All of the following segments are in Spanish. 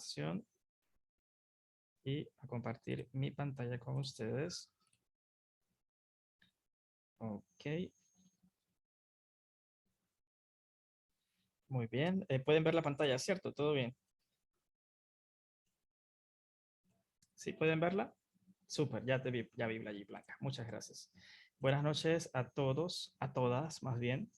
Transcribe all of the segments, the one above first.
presentación y a compartir mi pantalla con ustedes. Ok. Muy bien. Pueden ver la pantalla, ¿cierto? ¿Todo bien? ¿Sí pueden verla? Súper, ya vi allí, Blanca. Muchas gracias. Buenas noches a todos, a todas más bien.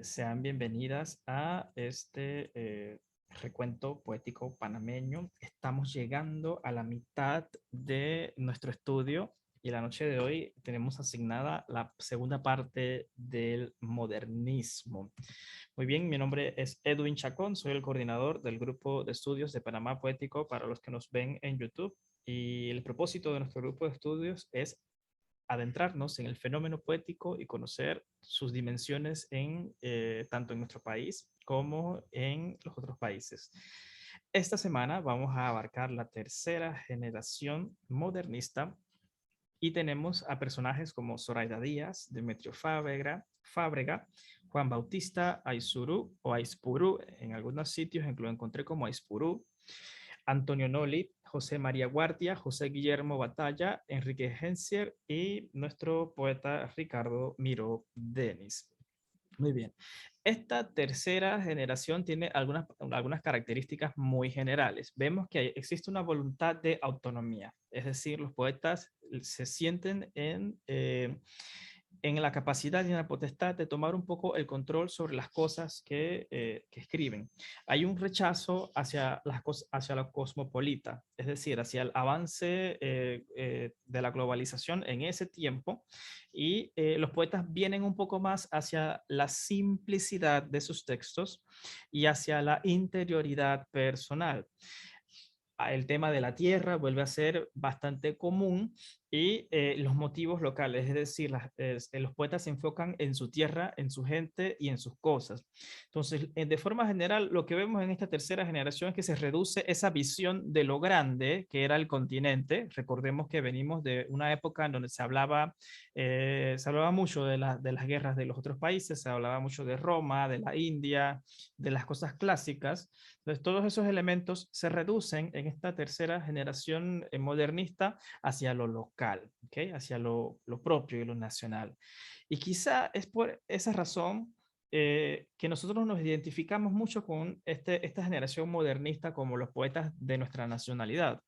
Sean bienvenidas a este recuento poético panameño. Estamos llegando a la mitad de nuestro estudio y la noche de hoy tenemos asignada la segunda parte del modernismo. Muy bien, mi nombre es Edwin Chacón, soy el coordinador del grupo de estudios de Panamá Poético para los que nos ven en YouTube. Y el propósito de nuestro grupo de estudios es adentrarnos en el fenómeno poético y conocer sus dimensiones tanto en nuestro país como en los otros países. Esta semana vamos a abarcar la tercera generación modernista y tenemos a personajes como Zoraida Díaz, Demetrio Fábrega, Juan Bautista Aizuru o Aispurú, en algunos sitios lo encontré como Aispurú, Antonio Noli, José María Guardia, José Guillermo Batalla, Enrique Gensier y nuestro poeta Ricardo Miró Denis. Muy bien. Esta tercera generación tiene algunas características muy generales. Vemos que existe una voluntad de autonomía, es decir, los poetas se sienten en la capacidad y en la potestad de tomar un poco el control sobre las cosas que escriben. Hay un rechazo hacia la cosmopolita, es decir, hacia el avance de la globalización en ese tiempo, y los poetas vienen un poco más hacia la simplicidad de sus textos y hacia la interioridad personal. El tema de la tierra vuelve a ser bastante común y los motivos locales, es decir, los poetas se enfocan en su tierra, en su gente y en sus cosas. Entonces, de forma general, lo que vemos en esta tercera generación es que se reduce esa visión de lo grande que era el continente. Recordemos que venimos de una época en donde se hablaba mucho de las guerras de los otros países, se hablaba mucho de Roma, de la India, de las cosas clásicas. Entonces, todos esos elementos se reducen en esta tercera generación modernista hacia lo local, ¿okay? Hacia lo propio y lo nacional. Y quizá es por esa razón que nosotros nos identificamos mucho con esta generación modernista como los poetas de nuestra nacionalidad.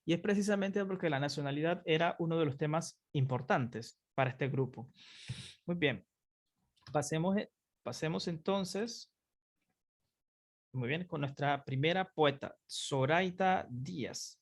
Y es precisamente porque la nacionalidad era uno de los temas importantes para este grupo. Muy bien, pasemos entonces. Muy bien, con nuestra primera poeta, Zoraida Díaz.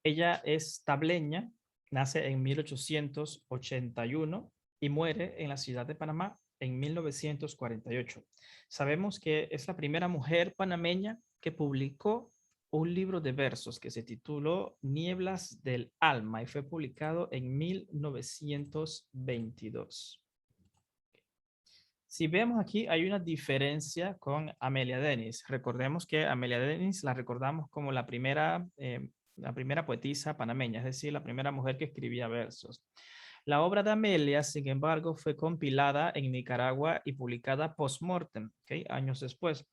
Ella es tableña, nace en 1881 y muere en la ciudad de Panamá en 1948. Sabemos que es la primera mujer panameña que publicó un libro de versos que se tituló Nieblas del Alma y fue publicado en 1922. Si vemos aquí, hay una diferencia con Amelia Denis. Recordemos que Amelia Denis la recordamos como la primera poetisa panameña, es decir, la primera mujer que escribía versos. La obra de Amelia, sin embargo, fue compilada en Nicaragua y publicada post-mortem, ¿okay? Años después.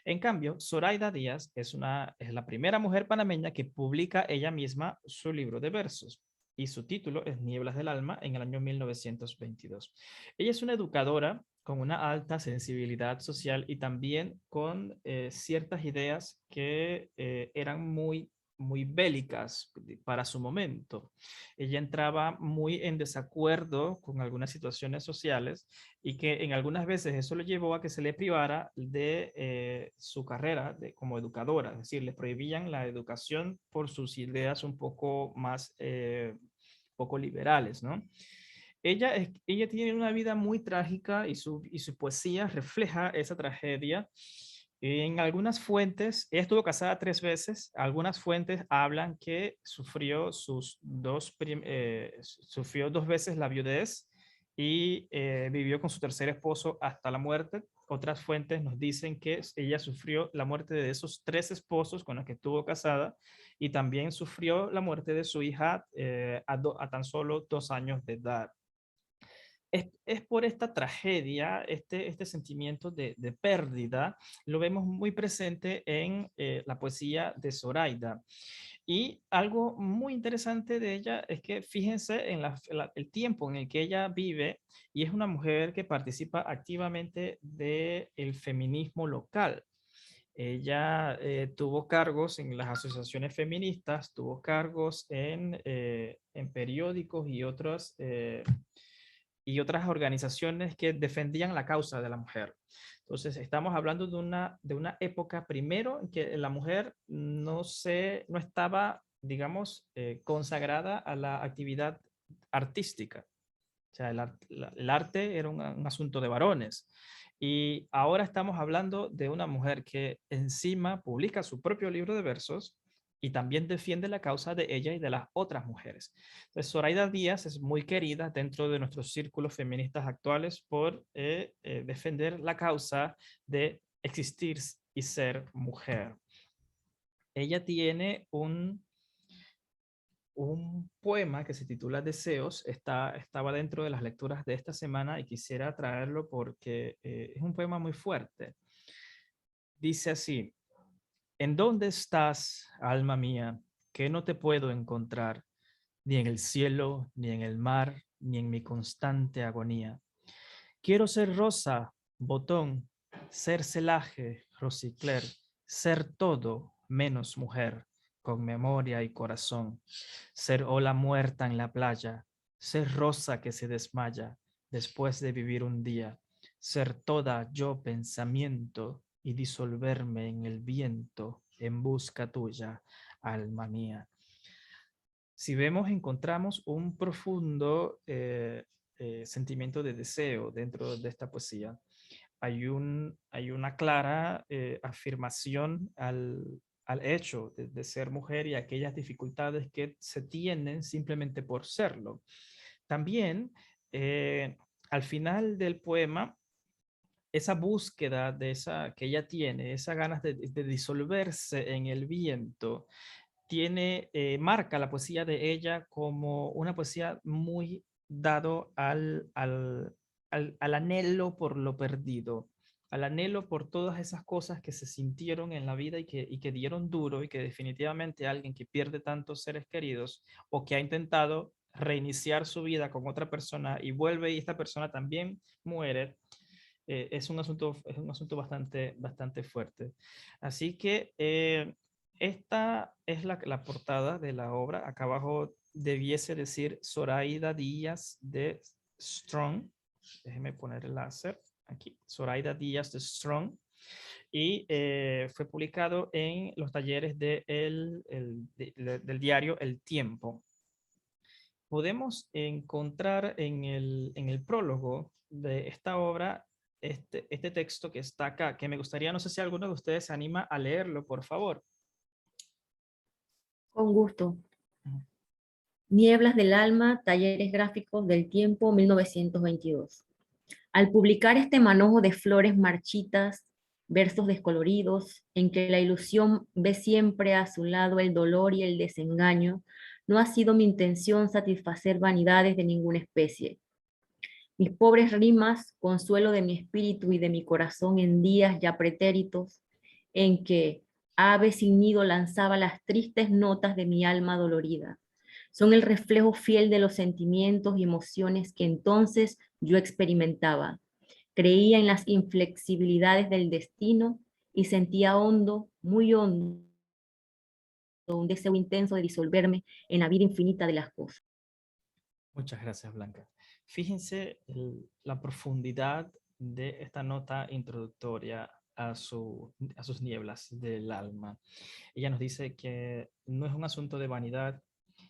En cambio, Zoraida Díaz es la primera mujer panameña que publica ella misma su libro de versos y su título es Nieblas del Alma en el año 1922. Ella es una educadora con una alta sensibilidad social y también con ciertas ideas que eran muy bélicas para su momento. Ella entraba muy en desacuerdo con algunas situaciones sociales y que en algunas veces eso le llevó a que se le privara de su carrera como educadora, es decir, le prohibían la educación por sus ideas un poco más poco liberales, ¿no? Ella tiene una vida muy trágica y su poesía refleja esa tragedia. En algunas fuentes, ella estuvo casada 3 veces, algunas fuentes hablan que sufrió 2 veces la viudez y vivió con su tercer esposo hasta la muerte. Otras fuentes nos dicen que ella sufrió la muerte de esos 3 esposos con los que estuvo casada y también sufrió la muerte de su hija a tan solo 2 años de edad. es por esta tragedia, este sentimiento de pérdida, lo vemos muy presente en la poesía de Zoraida. Y algo muy interesante de ella es que fíjense en el tiempo en el que ella vive y es una mujer que participa activamente del feminismo local. Ella tuvo cargos en las asociaciones feministas, tuvo cargos en periódicos y otras organizaciones que defendían la causa de la mujer. Entonces, estamos hablando de una época primero en que la mujer no estaba, digamos, consagrada a la actividad artística. O sea, el arte era un asunto de varones. Y ahora estamos hablando de una mujer que encima publica su propio libro de versos y también defiende la causa de ella y de las otras mujeres. Entonces, Zoraida Díaz es muy querida dentro de nuestros círculos feministas actuales por defender la causa de existir y ser mujer. Ella tiene un poema que se titula Deseos, estaba dentro de las lecturas de esta semana y quisiera traerlo porque es un poema muy fuerte. Dice así: ¿En dónde estás, alma mía, que no te puedo encontrar, ni en el cielo, ni en el mar, ni en mi constante agonía? Quiero ser rosa, botón, ser celaje, rosicler, ser todo menos mujer, con memoria y corazón, ser ola muerta en la playa, ser rosa que se desmaya después de vivir un día, ser toda yo pensamiento y disolverme en el viento en busca tuya, alma mía. Si vemos, encontramos un profundo sentimiento de deseo dentro de esta poesía. Hay una clara afirmación al hecho de ser mujer y aquellas dificultades que se tienen simplemente por serlo. También, al final del poema, esa búsqueda que ella tiene, esas ganas de disolverse en el viento, marca la poesía de ella como una poesía muy dado al anhelo por lo perdido, al anhelo por todas esas cosas que se sintieron en la vida y que dieron duro y que definitivamente alguien que pierde tantos seres queridos o que ha intentado reiniciar su vida con otra persona y vuelve y esta persona también muere, es un asunto bastante fuerte. Así que esta es la portada de la obra. Acá abajo debiese decir Zoraida Díaz de Strong. Déjeme poner el láser aquí. Zoraida Díaz de Strong. Y fue publicado en los talleres del diario El Tiempo. Podemos encontrar en el prólogo de esta obra este texto que está acá, que me gustaría, no sé si alguno de ustedes se anima a leerlo, por favor. Con gusto. Nieblas del alma, talleres gráficos del tiempo 1922. Al publicar este manojo de flores marchitas, versos descoloridos, en que la ilusión ve siempre a su lado el dolor y el desengaño, no ha sido mi intención satisfacer vanidades de ninguna especie. Mis pobres rimas, consuelo de mi espíritu y de mi corazón en días ya pretéritos, en que ave sin nido lanzaba las tristes notas de mi alma dolorida. Son el reflejo fiel de los sentimientos y emociones que entonces yo experimentaba. Creía en las inflexibilidades del destino y sentía hondo, muy hondo, un deseo intenso de disolverme en la vida infinita de las cosas. Muchas gracias, Blanca. Fíjense la profundidad de esta nota introductoria a sus nieblas del alma. Ella nos dice que no es un asunto de vanidad,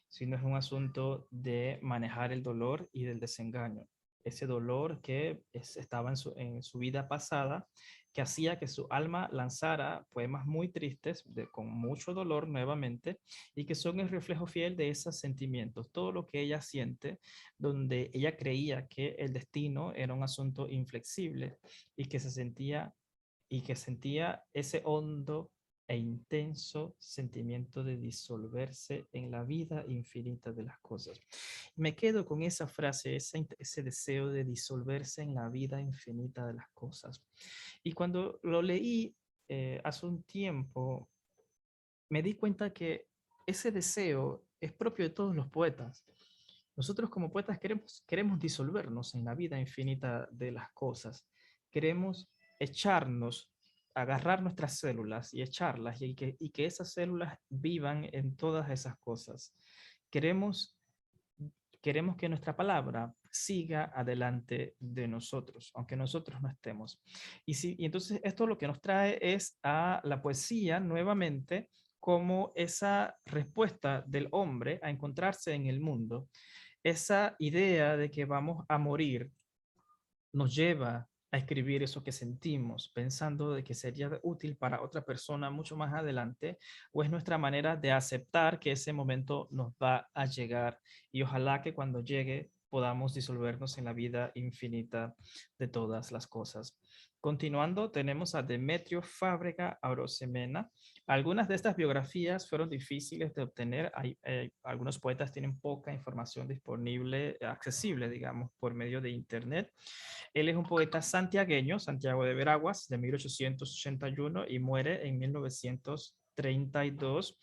sino es un asunto de manejar el dolor y del desengaño. Ese dolor que estaba en su vida pasada, que hacía que su alma lanzara poemas muy tristes, con mucho dolor nuevamente, y que son el reflejo fiel de esos sentimientos, todo lo que ella siente, donde ella creía que el destino era un asunto inflexible y que se sentía y que sentía ese hondo e intenso sentimiento de disolverse en la vida infinita de las cosas. Me quedo con esa frase, ese deseo de disolverse en la vida infinita de las cosas. Y cuando lo leí hace un tiempo, me di cuenta que ese deseo es propio de todos los poetas. Nosotros como poetas queremos disolvernos en la vida infinita de las cosas. Queremos echarnos, agarrar nuestras células y echarlas y que esas células vivan en todas esas cosas. Queremos, queremos que nuestra palabra siga adelante de nosotros, aunque nosotros no estemos. Y entonces esto lo que nos trae es a la poesía nuevamente como esa respuesta del hombre a encontrarse en el mundo, esa idea de que vamos a morir nos lleva a escribir eso que sentimos, pensando de que sería útil para otra persona mucho más adelante, o es nuestra manera de aceptar que ese momento nos va a llegar y ojalá que cuando llegue podamos disolvernos en la vida infinita de todas las cosas. Continuando, tenemos a Demetrio Fábrega Arosemena. Algunas de estas biografías fueron difíciles de obtener. Algunos poetas tienen poca información disponible, accesible, digamos, por medio de Internet. Él es un poeta santiagueño, Santiago de Veraguas, de 1881 y muere en 1932.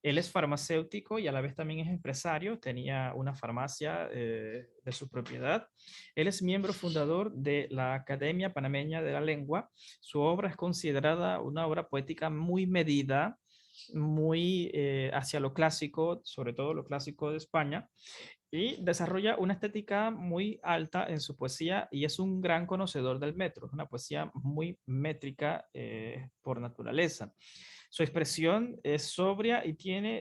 Él es farmacéutico y a la vez también es empresario. Tenía una farmacia de su propiedad. Él es miembro fundador de la Academia Panameña de la Lengua. Su obra es considerada una obra poética muy medida, muy hacia lo clásico, sobre todo lo clásico de España, y desarrolla una estética muy alta en su poesía y es un gran conocedor del metro, es una poesía muy métrica por naturaleza. Su expresión es sobria y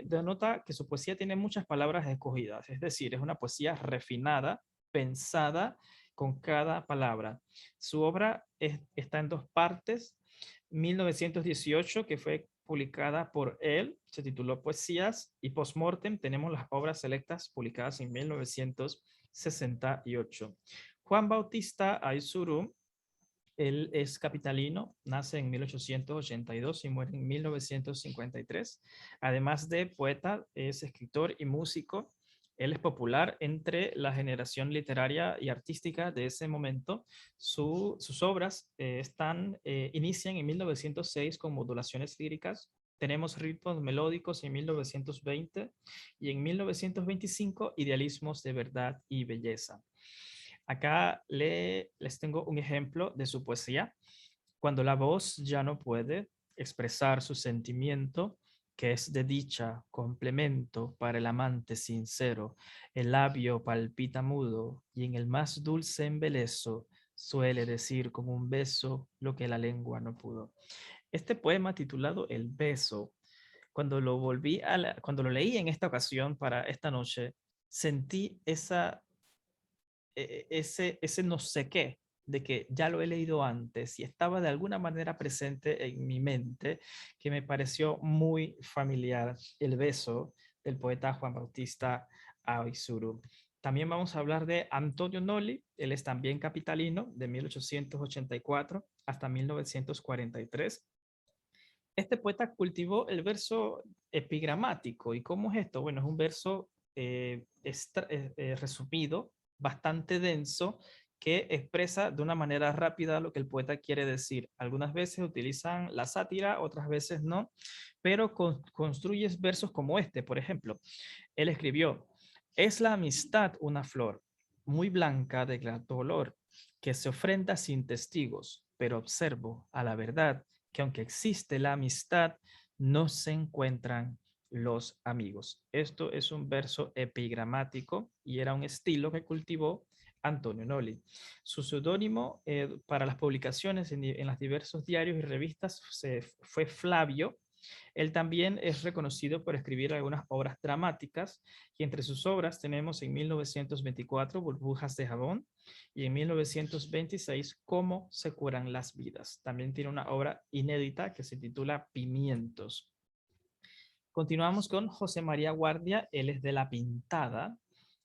denota que su poesía tiene muchas palabras escogidas, es decir, es una poesía refinada, pensada con cada palabra. Su obra está en dos partes. 1918, que fue publicada por él, se tituló Poesías, y Postmortem tenemos las obras selectas publicadas en 1968. Juan Bautista Aizuru, él es capitalino, nace en 1882 y muere en 1953. Además de poeta, es escritor y músico. Él es popular entre la generación literaria y artística de ese momento. Sus obras inician en 1906 con modulaciones líricas. Tenemos ritmos melódicos en 1920 y en 1925 idealismos de verdad y belleza. Acá les tengo un ejemplo de su poesía. Cuando la voz ya no puede expresar su sentimiento, que es de dicha, complemento para el amante sincero, el labio palpita mudo y en el más dulce embeleso suele decir con un beso lo que la lengua no pudo. Este poema titulado El beso, cuando lo leí en esta ocasión para esta noche, sentí ese no sé qué, de que ya lo he leído antes y estaba de alguna manera presente en mi mente, que me pareció muy familiar, El beso del poeta Juan Bautista Aizuru. También vamos a hablar de Antonio Noli, él es también capitalino, de 1884 hasta 1943. Este poeta cultivó el verso epigramático. ¿Y cómo es esto? Bueno, es un verso resumido, bastante denso, que expresa de una manera rápida lo que el poeta quiere decir. Algunas veces utilizan la sátira, otras veces no, pero construyes versos como este, por ejemplo. Él escribió, es la amistad una flor, muy blanca de grato olor, que se ofrenda sin testigos, pero observo a la verdad que aunque existe la amistad, no se encuentran los amigos. Esto es un verso epigramático y era un estilo que cultivó Antonio Noli. Su seudónimo para las publicaciones en los diversos diarios y revistas fue Flavio. Él también es reconocido por escribir algunas obras dramáticas y entre sus obras tenemos en 1924 Burbujas de jabón y en 1926 Cómo se curan las vidas. También tiene una obra inédita que se titula Pimientos. Continuamos con José María Guardia, él es de La Pintada.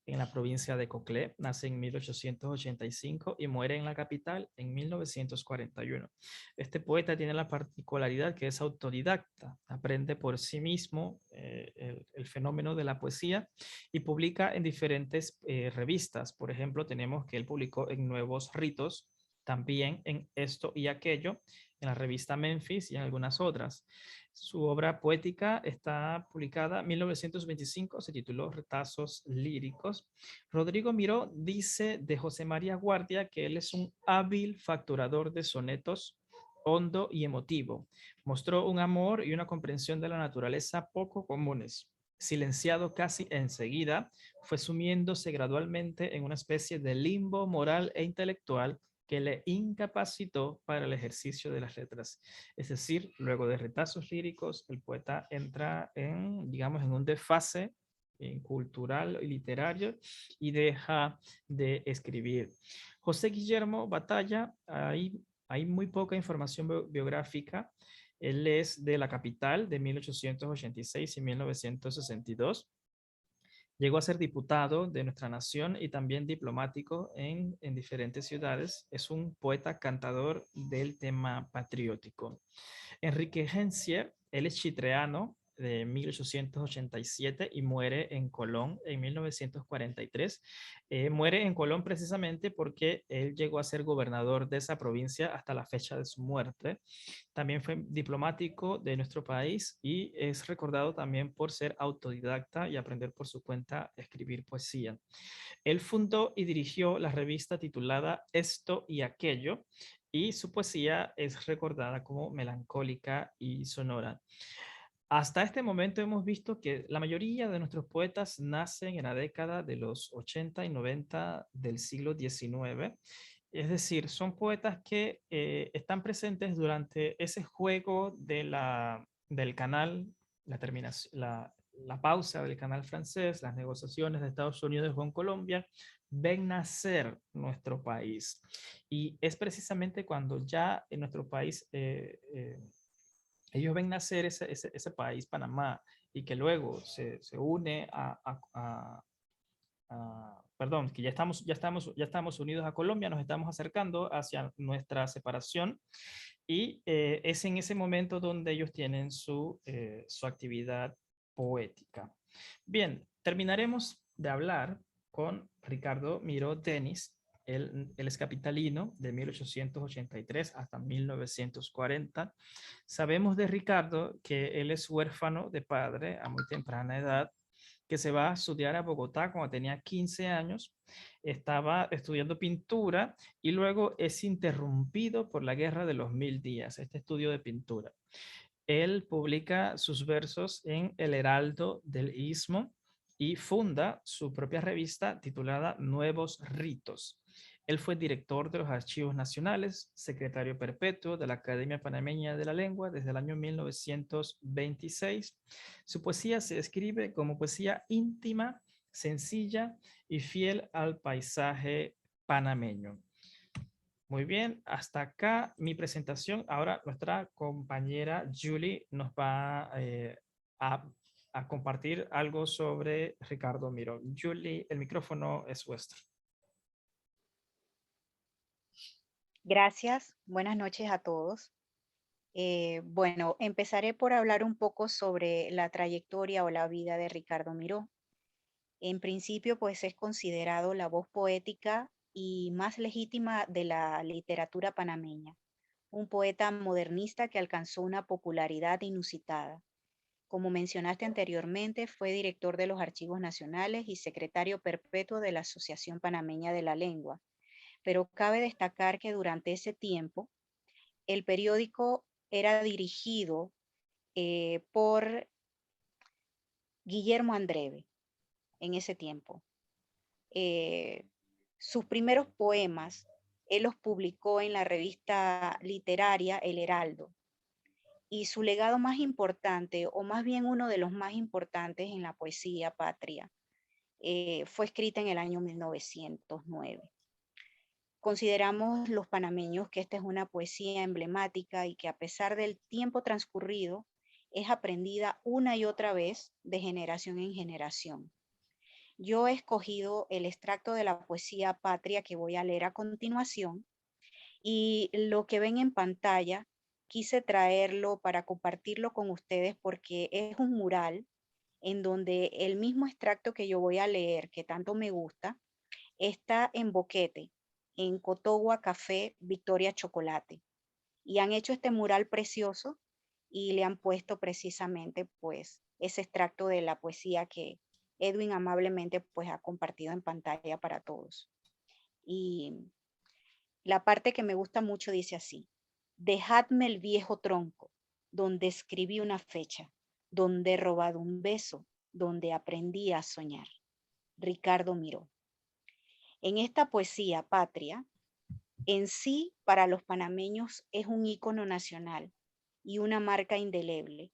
en la provincia de Coclé, nace en 1885 y muere en la capital en 1941. Este poeta tiene la particularidad que es autodidacta, aprende por sí mismo el fenómeno de la poesía y publica en diferentes revistas. Por ejemplo, tenemos que él publicó en Nuevos Ritos, también en Esto y Aquello, en la revista Memphis y en algunas otras. Su obra poética está publicada en 1925, se tituló Retazos Líricos. Rodrigo Miró dice de José María Guardia que él es un hábil facturador de sonetos, hondo y emotivo. Mostró un amor y una comprensión de la naturaleza poco comunes. Silenciado casi enseguida, fue sumiéndose gradualmente en una especie de limbo moral e intelectual que le incapacitó para el ejercicio de las letras. Es decir, luego de retazos líricos, el poeta entra en, digamos, en un desfase cultural y literario y deja de escribir. José Guillermo Batalla, hay muy poca información biográfica. Él es de la capital de 1886 y 1962. Llegó a ser diputado de nuestra nación y también diplomático en diferentes ciudades. Es un poeta cantador del tema patriótico. Enrique Gencier, él es chitreano de 1887 y muere en Colón en 1943. Muere en Colón precisamente porque él llegó a ser gobernador de esa provincia hasta la fecha de su muerte. También fue diplomático de nuestro país y es recordado también por ser autodidacta y aprender por su cuenta a escribir poesía. Él fundó y dirigió la revista titulada Esto y Aquello, y su poesía es recordada como melancólica y sonora. Hasta este momento hemos visto que la mayoría de nuestros poetas nacen en la década de los 80 y 90 del siglo XIX. Es decir, son poetas que están presentes durante ese juego del canal, la pausa del canal francés, las negociaciones de Estados Unidos con Colombia, ven nacer nuestro país. Y es precisamente cuando ya en nuestro país ellos ven nacer ese país, Panamá, y que luego se une perdón, que ya estamos unidos a Colombia, nos estamos acercando hacia nuestra separación y es en ese momento donde ellos tienen su actividad poética. Bien, terminaremos de hablar con Ricardo Miró Denis. Él es capitalino de 1883 hasta 1940. Sabemos de Ricardo que él es huérfano de padre a muy temprana edad, que se va a estudiar a Bogotá cuando tenía 15 años, estaba estudiando pintura y luego es interrumpido por la Guerra de los Mil Días, este estudio de pintura. Él publica sus versos en El Heraldo del Istmo y funda su propia revista titulada Nuevos Ritos. Él fue director de los Archivos Nacionales, secretario perpetuo de la Academia Panameña de la Lengua desde el año 1926. Su poesía se describe como poesía íntima, sencilla y fiel al paisaje panameño. Muy bien, hasta acá mi presentación. Ahora nuestra compañera Julie nos va a compartir algo sobre Ricardo Miró. Julie, el micrófono es vuestro. Gracias, buenas noches a todos. Bueno, empezaré por hablar un poco sobre la trayectoria o la vida de Ricardo Miró. En principio, pues es considerado la voz poética y más legítima de la literatura panameña, un poeta modernista que alcanzó una popularidad inusitada. Como mencionaste anteriormente, fue director de los Archivos Nacionales y secretario perpetuo de la Asociación Panameña de la Lengua. Pero cabe destacar que durante ese tiempo, el periódico era dirigido por Guillermo Andreve en ese tiempo. Sus primeros poemas, él los publicó en la revista literaria El Heraldo. Y su legado más importante, o más bien uno de los más importantes en la poesía patria, fue escrita en el año 1909. Consideramos los panameños que esta es una poesía emblemática y que a pesar del tiempo transcurrido, es aprendida una y otra vez de generación en generación. Yo he escogido el extracto de la poesía Patria que voy a leer a continuación, y lo que ven en pantalla quise traerlo para compartirlo con ustedes porque es un mural en donde el mismo extracto que yo voy a leer, que tanto me gusta, está en Boquete, en Cotogua Café Victoria Chocolate. Y han hecho este mural precioso y le han puesto precisamente pues ese extracto de la poesía que Edwin amablemente pues ha compartido en pantalla para todos. Y la parte que me gusta mucho dice así: dejadme el viejo tronco, donde escribí una fecha, donde he robado un beso, donde aprendí a soñar. Ricardo Miró. En esta poesía Patria, en sí para los panameños es un ícono nacional y una marca indeleble,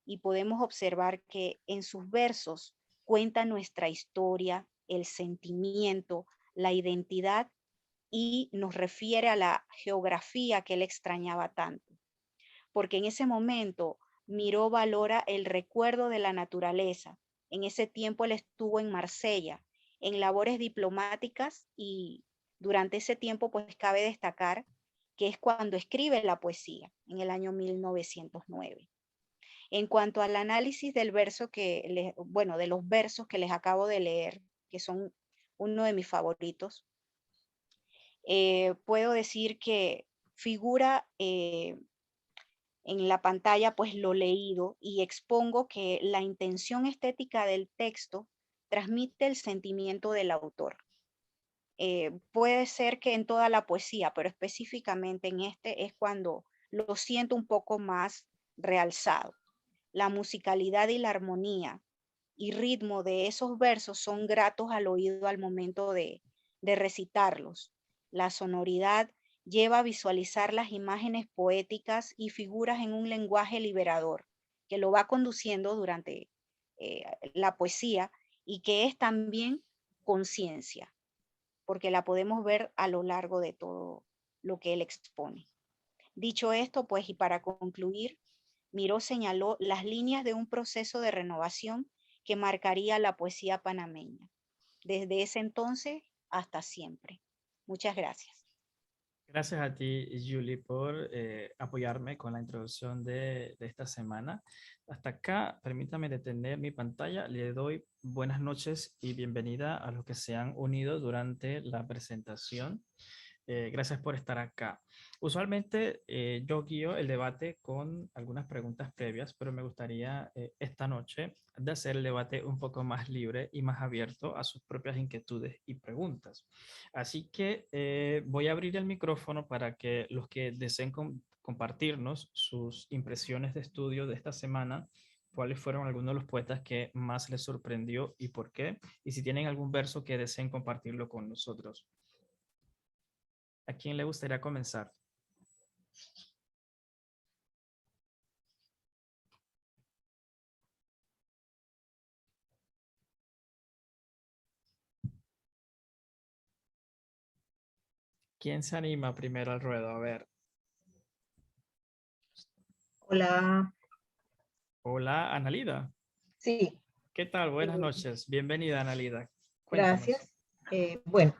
y podemos observar que en sus versos cuenta nuestra historia, el sentimiento, la identidad, y nos refiere a la geografía que él extrañaba tanto, porque en ese momento Miró valora el recuerdo de la naturaleza. En ese tiempo él estuvo en Marsella en labores diplomáticas, y durante ese tiempo pues cabe destacar que es cuando escribe la poesía, en el año 1909. En cuanto al análisis del verso bueno, de los versos que les acabo de leer, que son uno de mis favoritos, puedo decir que figura en la pantalla pues lo leído, y expongo que la intención estética del texto transmite el sentimiento del autor. Puede ser que en toda la poesía, pero específicamente en este es cuando lo siento un poco más realzado. La musicalidad y la armonía y ritmo de esos versos son gratos al oído al momento de recitarlos. La sonoridad lleva a visualizar las imágenes poéticas y figuras en un lenguaje liberador que lo va conduciendo durante la poesía, y que es también conciencia, porque la podemos ver a lo largo de todo lo que él expone. Dicho esto, pues, y para concluir, Miró señaló las líneas de un proceso de renovación que marcaría la poesía panameña, desde ese entonces hasta siempre. Muchas gracias. Gracias a ti, Julie, por apoyarme con la introducción de esta semana. Hasta acá, permítame detener mi pantalla. Le doy buenas noches y bienvenida a los que se han unido durante la presentación. Gracias por estar acá. Usualmente yo guío el debate con algunas preguntas previas, pero me gustaría esta noche de hacer el debate un poco más libre y más abierto a sus propias inquietudes y preguntas. Así que voy a abrir el micrófono para que los que deseen compartirnos sus impresiones de estudio de esta semana, cuáles fueron algunos de los poetas que más les sorprendió y por qué, y si tienen algún verso que deseen compartirlo con nosotros. ¿A quién le gustaría comenzar? ¿Quién se anima primero al ruedo? A ver. Hola, Hola, Analida. sí, ¿Qué tal? Buenas noches. Bienvenida, Analida. Cuéntanos. gracias. Bueno,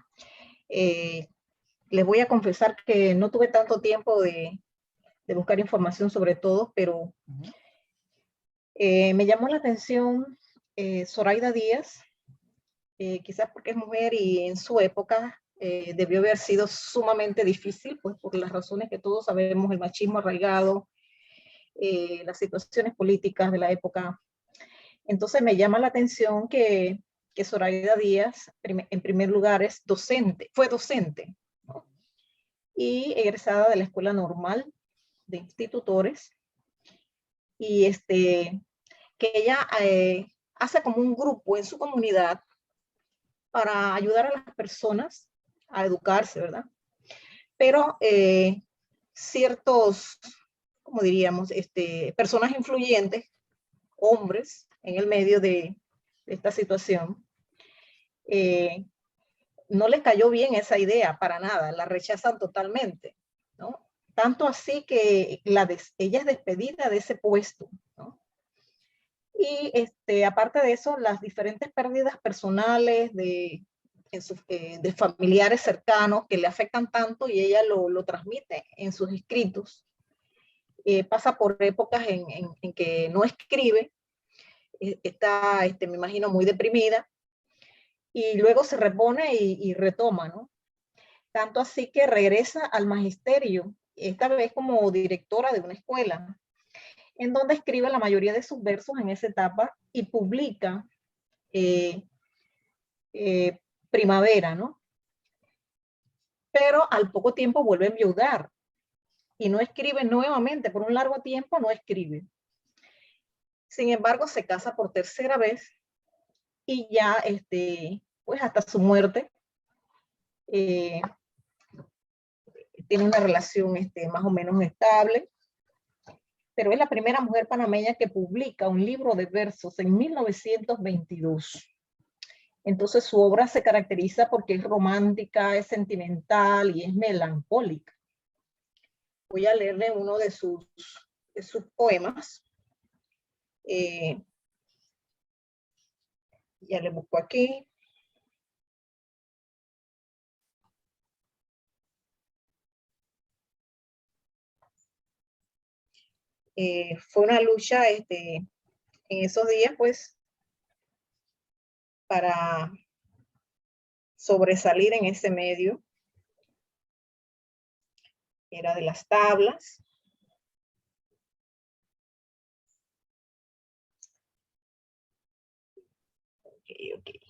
les voy a confesar que no tuve tanto tiempo de buscar información sobre todo, pero me llamó la atención Zoraida Díaz, quizás porque es mujer y en su época debió haber sido sumamente difícil, pues por las razones que todos sabemos, el machismo arraigado, las situaciones políticas de la época. Entonces me llama la atención que Zoraida Díaz, en primer lugar, fue docente, ¿no? Y egresada de la Escuela Normal de Institutores, y que ella hace como un grupo en su comunidad para ayudar a las personas a educarse, ¿verdad? Pero ciertos, como diríamos, personas influyentes, hombres, en el medio de esta situación, no les cayó bien esa idea para nada, la rechazan totalmente, ¿no? Tanto así que ella es despedida de ese puesto, ¿no? Y aparte de eso, las diferentes pérdidas personales de familiares cercanos que le afectan tanto y ella lo transmite en sus escritos. Pasa por épocas en que no escribe, está, me imagino, muy deprimida, y luego se repone y retoma, ¿no? Tanto así que regresa al magisterio, esta vez como directora de una escuela, en donde escribe la mayoría de sus versos en esa etapa y publica Primavera, ¿no? Pero al poco tiempo vuelve a enviudar y no escribe nuevamente, por un largo tiempo no escribe. Sin embargo, se casa por tercera vez y ya, pues hasta su muerte, tiene una relación más o menos estable, pero es la primera mujer panameña que publica un libro de versos en 1922. Entonces su obra se caracteriza porque es romántica, es sentimental y es melancólica. Voy a leerle uno de sus poemas. Ya le busco aquí. Fue una lucha en esos días, pues, para sobresalir en ese medio. Era de las tablas. Okay.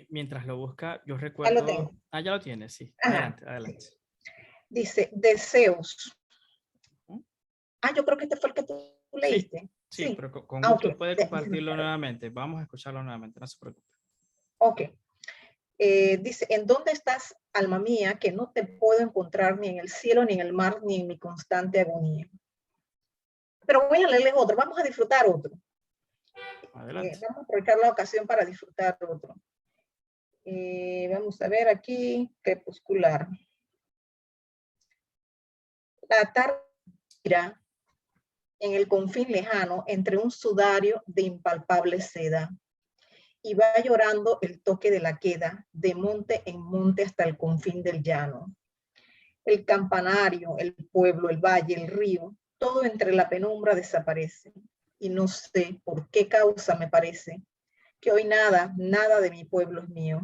Mientras lo busca, yo Ya recuerdo... lo tengo. Ah, ya lo tienes, sí. Ajá. Adelante. Dice, deseos. Yo creo que este fue el que tú leíste. Sí, Sí. pero con gusto Okay. puede compartirlo nuevamente. Vamos a escucharlo nuevamente, no se preocupe. Ok. Dice, ¿en dónde estás, alma mía, que no te puedo encontrar ni en el cielo, ni en el mar, ni en mi constante agonía? Pero voy a leerles otro, vamos a disfrutar otro. Adelante. Vamos a aprovechar la ocasión para disfrutar otro. Vamos a ver aquí, crepuscular. La tarde mira en el confín lejano entre un sudario de impalpable seda y va llorando el toque de la queda de monte en monte hasta el confín del llano. El campanario, el pueblo, el valle, el río, todo entre la penumbra desaparece. Y no sé por qué causa me parece que hoy nada de mi pueblo es mío.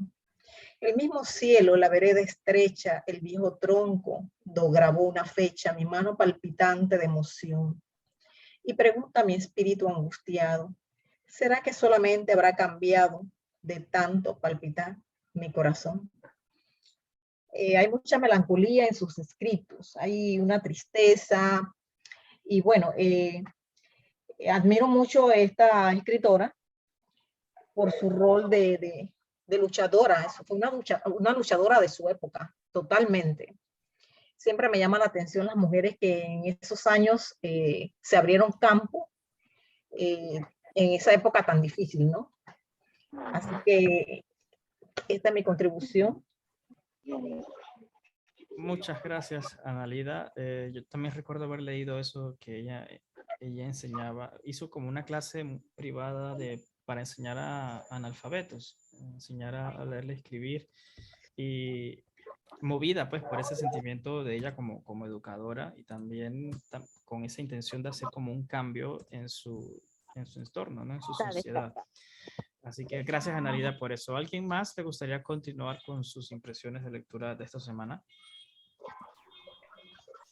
El mismo cielo, la vereda estrecha, el viejo tronco, do grabó una fecha, mi mano palpitante de emoción. Y pregunta mi espíritu angustiado, ¿será que solamente habrá cambiado de tanto palpitar mi corazón? Hay mucha melancolía en sus escritos, hay una tristeza, y bueno, admiro mucho a esta escritora por su rol de luchadora. Eso fue una luchadora de su época, totalmente. Siempre me llama la atención las mujeres que en esos años se abrieron campo en esa época tan difícil, ¿no? Así que esta es mi contribución. Muchas gracias, Analida. Yo también recuerdo haber leído eso que ella enseñaba. Hizo como una clase privada para enseñar a analfabetos, enseñar a leer y escribir. Y movida pues por ese sentimiento de ella como educadora y también con esa intención de hacer como un cambio en su entorno, ¿no? En su sociedad. Así que gracias, Analida, por eso. ¿Alguien más le gustaría continuar con sus impresiones de lectura de esta semana?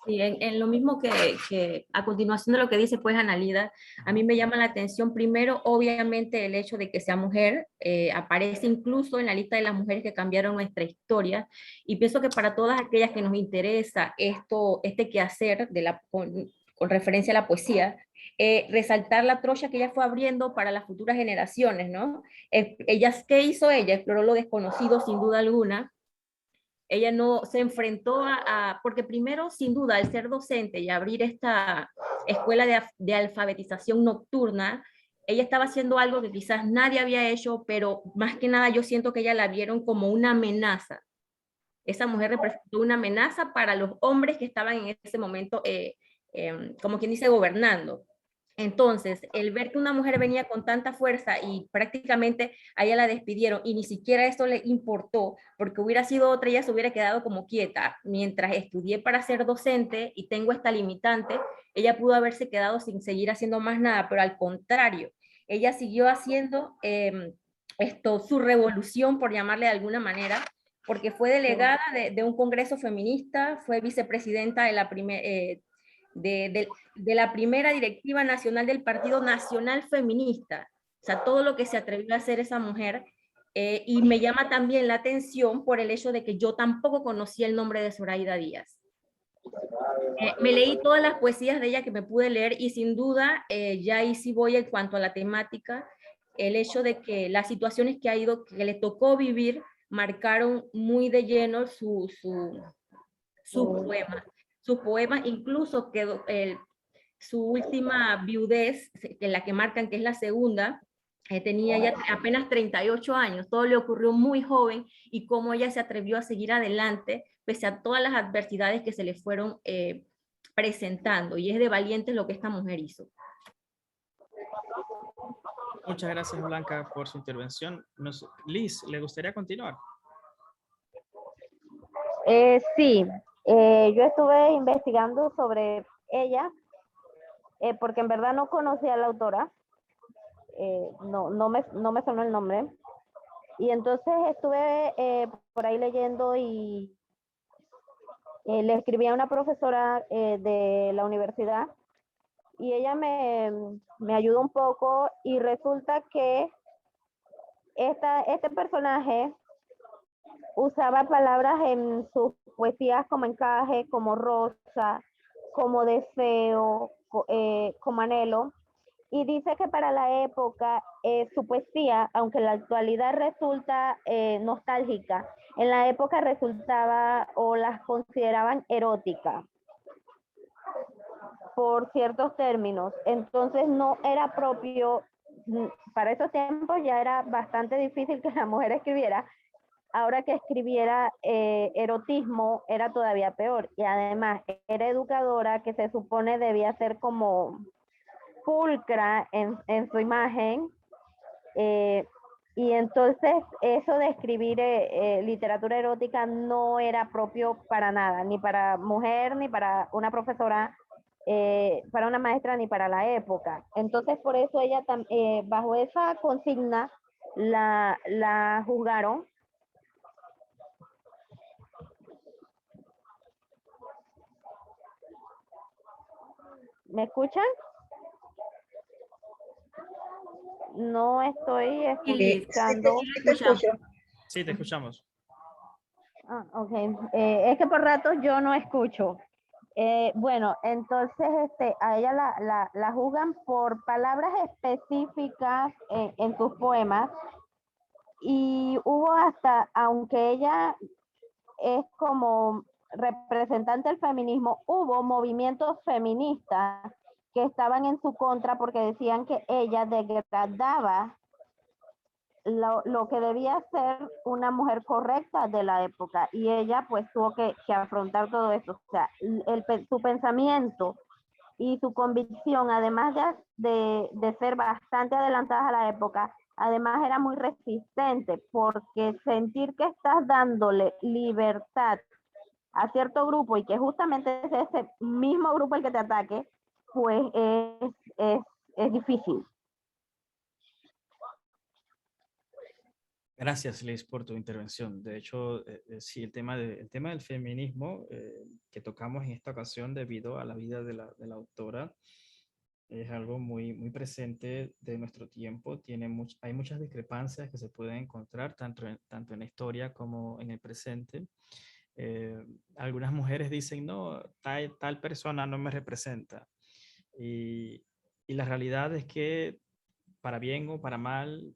Sí, en lo mismo que a continuación de lo que dice pues Analida, a mí me llama la atención primero obviamente el hecho de que sea mujer, aparece incluso en la lista de las mujeres que cambiaron nuestra historia, y pienso que para todas aquellas que nos interesa este quehacer con referencia a la poesía, resaltar la trocha que ella fue abriendo para las futuras generaciones, ¿no? ¿Qué hizo ella? Exploró lo desconocido sin duda alguna. Ella no se enfrentó porque primero, sin duda, al ser docente y abrir esta escuela de alfabetización nocturna, ella estaba haciendo algo que quizás nadie había hecho, pero más que nada yo siento que ella la vieron como una amenaza. Esa mujer representó una amenaza para los hombres que estaban en ese momento como quien dice, gobernando. Entonces, el ver que una mujer venía con tanta fuerza y prácticamente a ella la despidieron y ni siquiera esto le importó, porque hubiera sido otra, ella se hubiera quedado como quieta. Mientras estudié para ser docente y tengo esta limitante, ella pudo haberse quedado sin seguir haciendo más nada, pero al contrario, ella siguió haciendo su revolución, por llamarle de alguna manera, porque fue delegada de un congreso feminista, fue vicepresidenta de la de la primera directiva nacional del Partido Nacional Feminista. O sea, todo lo que se atrevió a hacer esa mujer. Y me llama también la atención por el hecho de que yo tampoco conocía el nombre de Zoraida Díaz. Me leí todas las poesías de ella que me pude leer y sin duda, ya ahí sí voy en cuanto a la temática, el hecho de que las situaciones que le tocó vivir marcaron muy de lleno sus poemas. Sus poemas, incluso quedó, su última viudez, en la que marcan que es la segunda, tenía ya apenas 38 años, todo le ocurrió muy joven y cómo ella se atrevió a seguir adelante pese a todas las adversidades que se le fueron presentando, y es de valientes lo que esta mujer hizo. Muchas gracias, Blanca, por su intervención. Liz, ¿le gustaría continuar? Sí, yo estuve investigando sobre ella porque en verdad no conocía a la autora, no me sonó el nombre, y entonces estuve por ahí leyendo y le escribí a una profesora de la universidad y ella me ayudó un poco y resulta que este personaje usaba palabras en sus poesías como encaje, como rosa, como deseo, como anhelo, y dice que para la época su poesía, aunque en la actualidad resulta nostálgica, en la época resultaba o las consideraban eróticas por ciertos términos. Entonces no era propio, para esos tiempos ya era bastante difícil que la mujer escribiera. Ahora que escribiera erotismo era todavía peor, y además era educadora, que se supone debía ser como pulcra en su imagen, y entonces eso de escribir literatura erótica no era propio para nada, ni para mujer, ni para una profesora, para una maestra, ni para la época. Entonces por eso ella, bajo esa consigna, la juzgaron. ¿Me escuchan? No estoy escuchando. Sí, te escucho. Sí, te escuchamos. Ah, ok. Es que por ratos yo no escucho. Bueno, entonces a ella la juzgan por palabras específicas en sus poemas, y hubo hasta, aunque ella es como representante del feminismo, hubo movimientos feministas que estaban en su contra porque decían que ella degradaba lo que debía ser una mujer correcta de la época, y ella pues tuvo que afrontar todo eso. O sea, su pensamiento y su convicción, además de ser bastante adelantadas a la época, además era muy resistente, porque sentir que estás dándole libertad a cierto grupo y que justamente es ese mismo grupo el que te ataque, pues es difícil. Gracias, Liz, por tu intervención. De hecho, sí, el tema del feminismo que tocamos en esta ocasión debido a la vida de la autora es algo muy, muy presente de nuestro tiempo. Hay muchas discrepancias que se pueden encontrar tanto en la historia como en el presente. Algunas mujeres dicen, no, tal persona no me representa. Y la realidad es que para bien o para mal,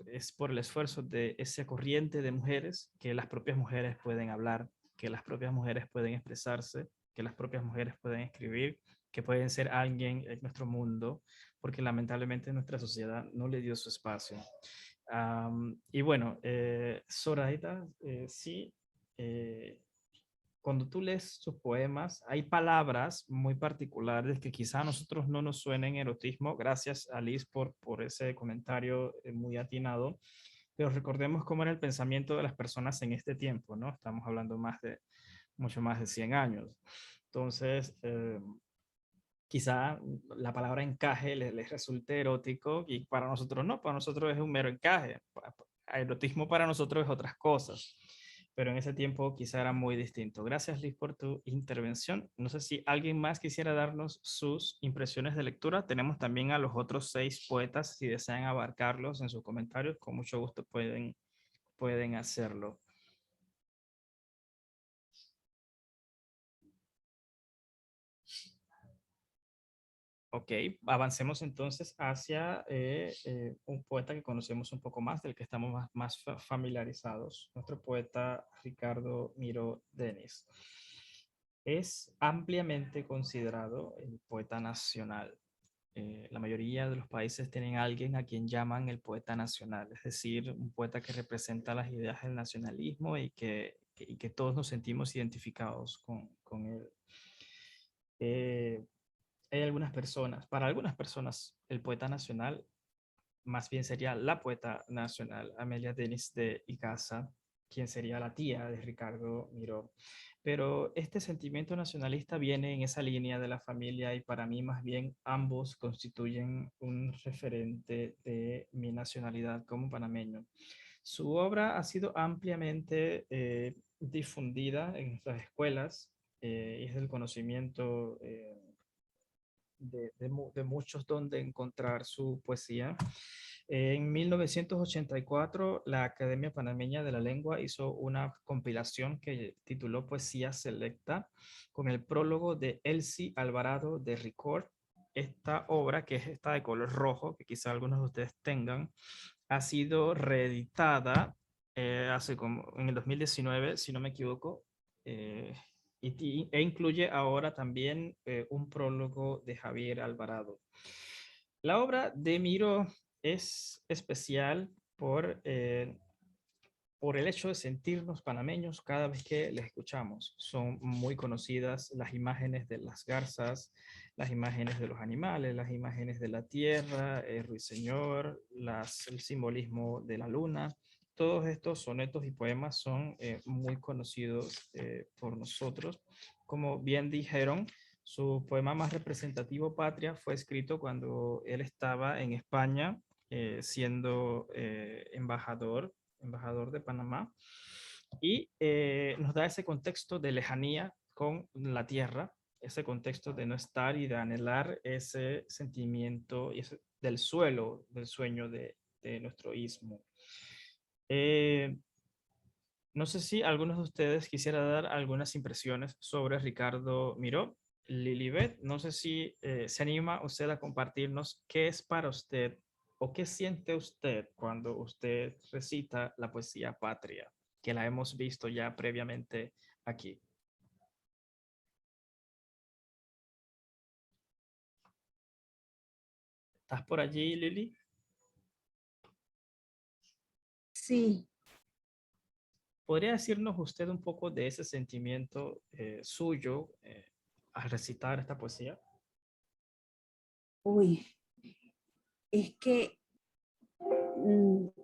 es por el esfuerzo de esa corriente de mujeres que las propias mujeres pueden hablar, que las propias mujeres pueden expresarse, que las propias mujeres pueden escribir, que pueden ser alguien en nuestro mundo, porque lamentablemente nuestra sociedad no le dio su espacio. Y bueno, Zoraida, sí, cuando tú lees sus poemas, hay palabras muy particulares que quizá a nosotros no nos suenen erotismo. Gracias a Liz por ese comentario muy atinado. Pero recordemos cómo era el pensamiento de las personas en este tiempo, ¿no? Estamos hablando mucho más de 100 años. Entonces, quizá la palabra encaje les resulte erótico y para nosotros no, para nosotros es un mero encaje. Erotismo para nosotros es otras cosas, pero en ese tiempo quizá era muy distinto. Gracias, Liz, por tu intervención. No sé si alguien más quisiera darnos sus impresiones de lectura. Tenemos también a los otros 6 poetas, si desean abarcarlos en sus comentarios, con mucho gusto pueden hacerlo. Ok, avancemos entonces hacia un poeta que conocemos un poco más, del que estamos más familiarizados, nuestro poeta Ricardo Miró Denis. Es ampliamente considerado el poeta nacional. La mayoría de los países tienen a alguien a quien llaman el poeta nacional, es decir, un poeta que representa las ideas del nacionalismo y que todos nos sentimos identificados con él. Hay algunas personas, para algunas personas, el poeta nacional más bien sería la poeta nacional, Amelia Denis de Icaza, quien sería la tía de Ricardo Miró. Pero este sentimiento nacionalista viene en esa línea de la familia y para mí más bien ambos constituyen un referente de mi nacionalidad como panameño. Su obra ha sido ampliamente difundida en nuestras escuelas y es del conocimiento de muchos donde encontrar su poesía. En 1984, la Academia Panameña de la Lengua hizo una compilación que tituló Poesía Selecta, con el prólogo de Elsie Alvarado de Ricord. Esta obra, que es esta de color rojo, que quizá algunos de ustedes tengan, ha sido reeditada hace como en el 2019, si no me equivoco, e incluye ahora también un prólogo de Javier Alvarado. La obra de Miró es especial por el hecho de sentirnos panameños cada vez que les escuchamos. Son muy conocidas las imágenes de las garzas, las imágenes de los animales, las imágenes de la tierra, el ruiseñor, el simbolismo de la luna. Todos estos sonetos y poemas son muy conocidos por nosotros. Como bien dijeron, su poema más representativo, Patria, fue escrito cuando él estaba en España siendo embajador de Panamá, y nos da ese contexto de lejanía con la tierra, ese contexto de no estar y de anhelar ese sentimiento del suelo, del sueño de nuestro istmo. No sé si algunos de ustedes quisiera dar algunas impresiones sobre Ricardo Miró. Lilibet, no sé si se anima usted a compartirnos qué es para usted o qué siente usted cuando usted recita la poesía Patria, que la hemos visto ya previamente aquí. ¿Estás por allí, Lili? Sí, ¿Podría decirnos usted un poco de ese sentimiento suyo al recitar esta poesía? uy, es que,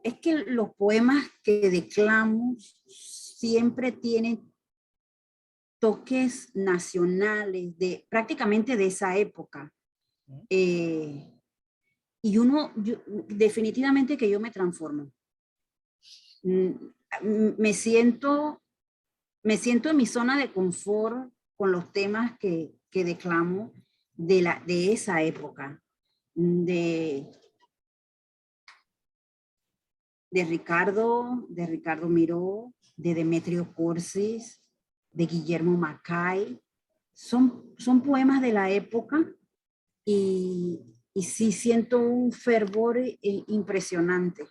es que los poemas que declamo siempre tienen toques nacionales, prácticamente de esa época. Y definitivamente que yo me transformo. Me siento en mi zona de confort con los temas que declamo de esa época, de Ricardo Miró, de Demetrio Corsis, de Guillermo Macay. Son poemas de la época y sí siento un fervor impresionante.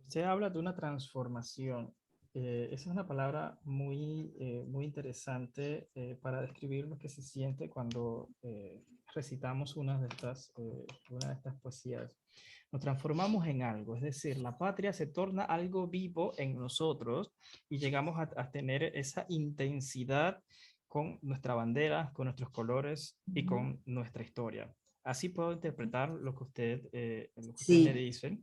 Se habla de una transformación. Esa es una palabra muy interesante para describir lo que se siente cuando recitamos una de estas poesías. nos transformamos en algo, es decir, la patria se torna algo vivo en nosotros y llegamos a tener esa intensidad con nuestra bandera, con nuestros colores y con nuestra historia. Así puedo interpretar lo que usted me Sí, dice.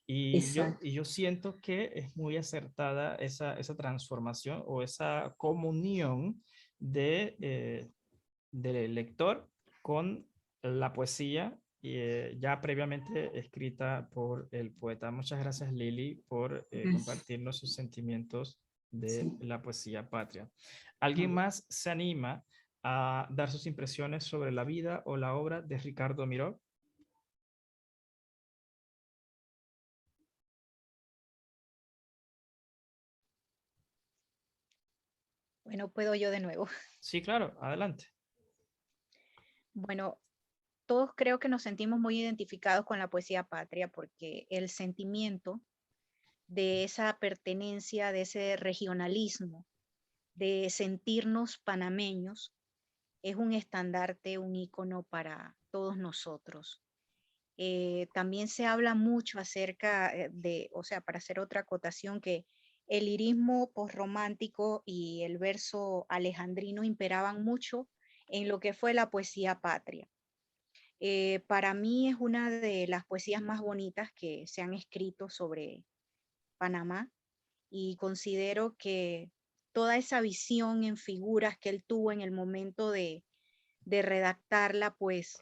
exacto. Y yo siento que es muy acertada esa transformación o esa comunión del lector con la poesía ya previamente escrita por el poeta. Muchas gracias, Lili, por Gracias. compartirnos sus sentimientos de Sí. la poesía patria. ¿Alguien Ah, más se anima a dar sus impresiones sobre la vida o la obra de Ricardo Miró? Bueno, puedo yo de nuevo. Sí, claro, adelante. Bueno, todos creo que nos sentimos muy identificados con la poesía patria porque el sentimiento de esa pertenencia, de ese regionalismo, de sentirnos panameños, es un estandarte, un icono para todos nosotros. También se habla mucho acerca de, o sea, para hacer otra acotación, que el lirismo posromántico y el verso alejandrino imperaban mucho en lo que fue la poesía patria. Para mí es una de las poesías más bonitas que se han escrito sobre Panamá y considero que toda esa visión en figuras que él tuvo en el momento de redactarla, pues